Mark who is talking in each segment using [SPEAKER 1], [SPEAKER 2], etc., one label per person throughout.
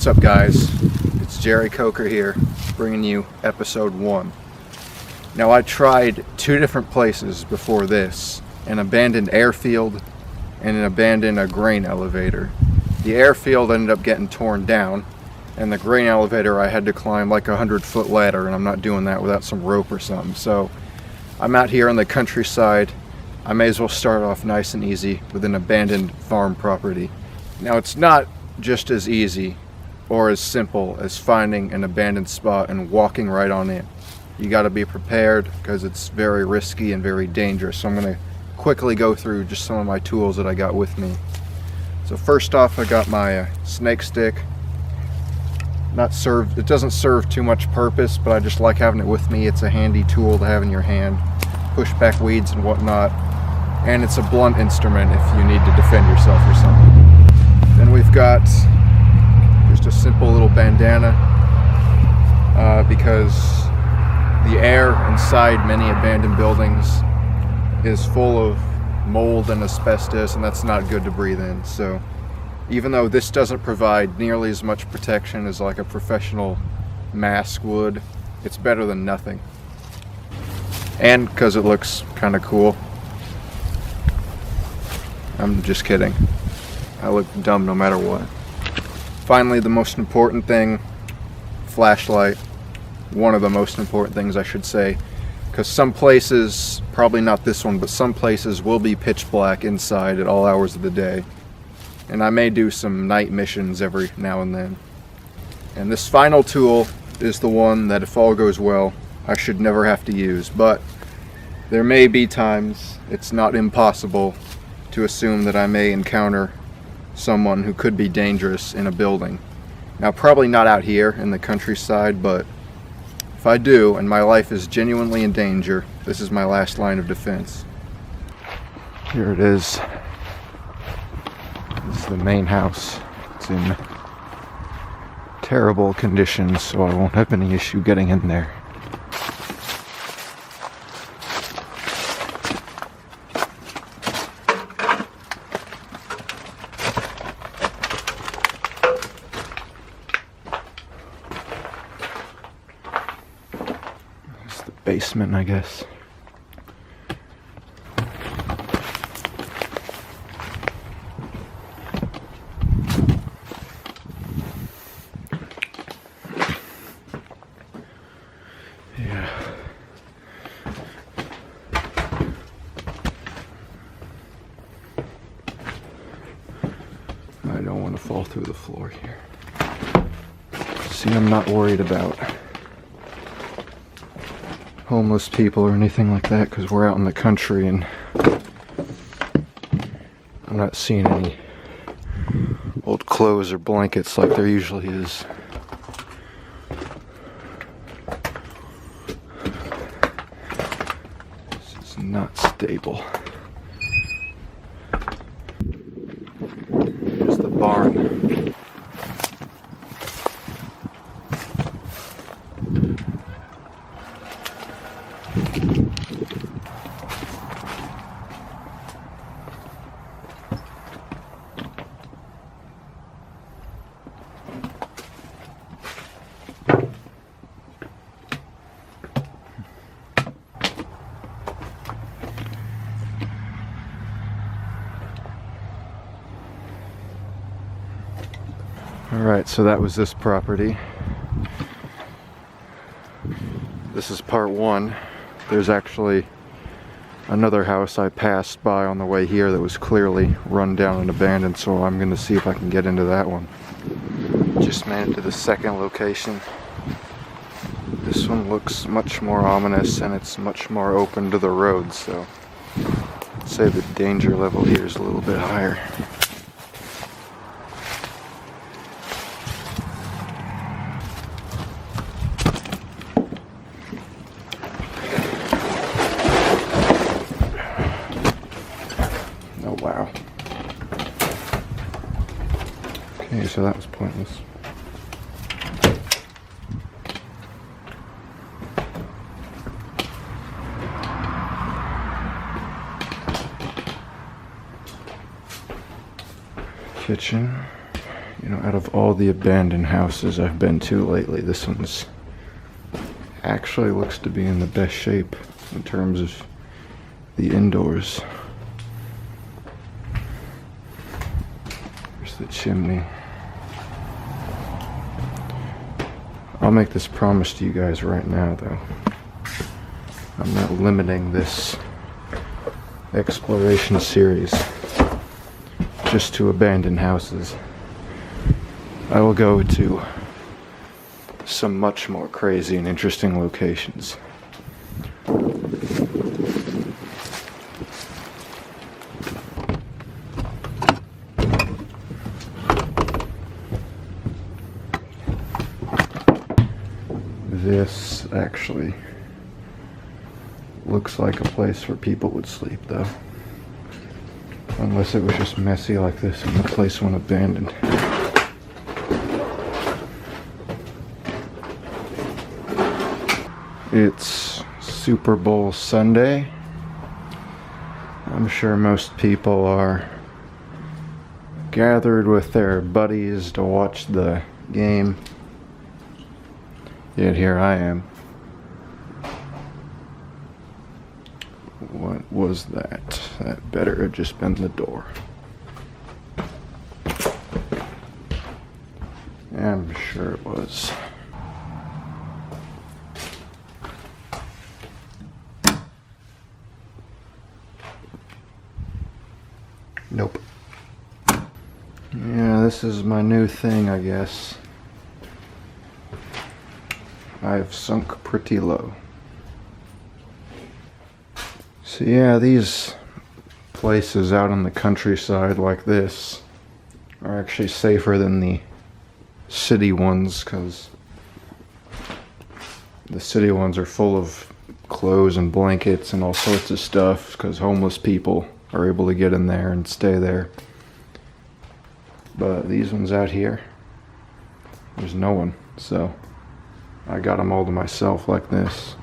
[SPEAKER 1] up, guys? It's Jared Coker here, bringing you episode 1. Now, I tried 2 different places before this, an abandoned airfield and an abandoned grain elevator. The airfield ended up getting torn down, and the grain elevator I had to climb like a 100-foot ladder, and I'm not doing that without some rope or something. So I'm out here on the countryside. I may as well start off nice and easy with an abandoned farm property. Now, it's not just as easy or as simple as finding an abandoned spot and walking right on in. You got to be prepared because it's very risky and very dangerous. So I'm going to quickly go through just some of my tools that I got with me. So first off, I got my snake stick. It doesn't serve too much purpose, but I just like having it with me. It's a handy tool to have in your hand, push back weeds and whatnot, and it's a blunt instrument if you need to defend yourself or something. Then we've got just a simple little bandana because the air inside many abandoned buildings is full of mold and asbestos, and that's not good to breathe in. So even though this doesn't provide nearly as much protection as like a professional mask would, it's better than nothing. And because it looks kind of cool. I'm just kidding. I look dumb no matter what. Finally, the most important thing, flashlight. One of the most important things, I should say, because some places, probably not this one, but some places will be pitch black inside at all hours of the day. And I may do some night missions every now and then. And this final tool is the one that, if all goes well, I should never have to use. But there may be times, it's not impossible to assume that I may encounter someone who could be dangerous in a building. Now, probably not out here in the countryside, but if I do and my life is genuinely in danger, this is my last line of defense. Here it is. This is the main house. It's in terrible condition, so I won't have any issue getting in there. Basement, I guess. Yeah. I don't want to fall through the floor here. See, I'm not worried about homeless people or anything like that because we're out in the country and I'm not seeing any old clothes or blankets like there usually is. This is not stable. Here's the barn. Alright, so that was this property. This is part 1. There's actually another house I passed by on the way here that was clearly run down and abandoned, so I'm going to see if I can get into that one. Just made it to the second location. This one looks much more ominous and it's much more open to the road, so I'd say the danger level here is a little bit higher. Oh wow. Okay, so that was pointless. Kitchen. You know, out of all the abandoned houses I've been to lately, this one's actually looks to be in the best shape in terms of the indoors. There's the chimney. I'll make this promise to you guys right now, though. I'm not limiting this exploration series just to abandoned houses. I will go to some much more crazy and interesting locations. This actually looks like a place where people would sleep, though. Unless it was just messy like this and the place went abandoned. It's Super Bowl Sunday. I'm sure most people are gathered with their buddies to watch the game. Yet here I am. What was that? That better have just been the door. I'm sure it was. Nope. Yeah, this is my new thing, I guess. I've sunk pretty low. So yeah, these places out in the countryside like this are actually safer than the city ones, because the city ones are full of clothes and blankets and all sorts of stuff, because homeless people are able to get in there and stay there. But these ones out here, there's no one, so I got them all to myself like this.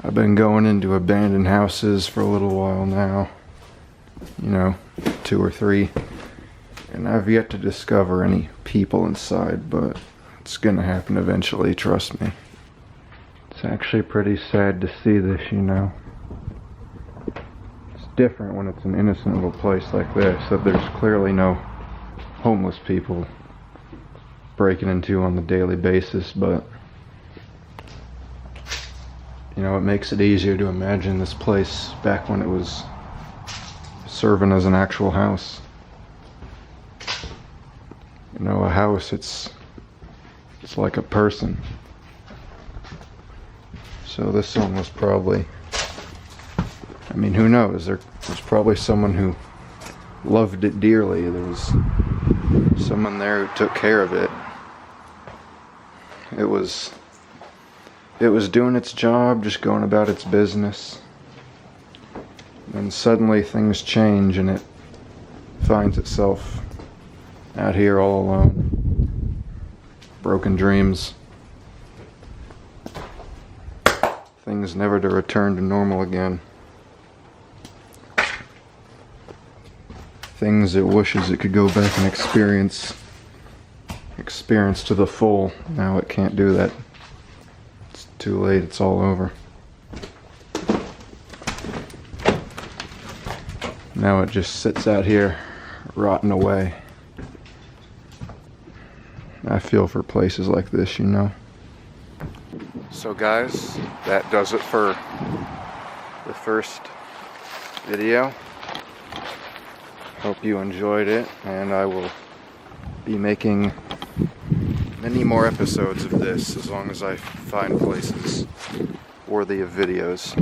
[SPEAKER 1] I've been going into abandoned houses for a little while now, you know, 2 or 3, and I've yet to discover any people inside, but it's gonna happen eventually, trust me. It's actually pretty sad to see this, you know. It's different when it's an innocent little place like this, that there's clearly no homeless people breaking into on the daily basis, but you know, it makes it easier to imagine this place back when it was serving as an actual house. You know, a house, it's like a person. So this one was probably, I mean, who knows? There's probably someone who loved it dearly. There was someone there who took care of it. It was doing its job, just going about its business. And suddenly things change and it finds itself out here all alone. Broken dreams. Things never to return to normal again. Things it wishes it could go back and experience to the full. Now it can't do that. Too late, it's all over. Now it just sits out here, rotting away. I feel for places like this, you know. So guys, that does it for the first video. Hope you enjoyed it, and I will be making many more episodes of this as long as I find places worthy of videos.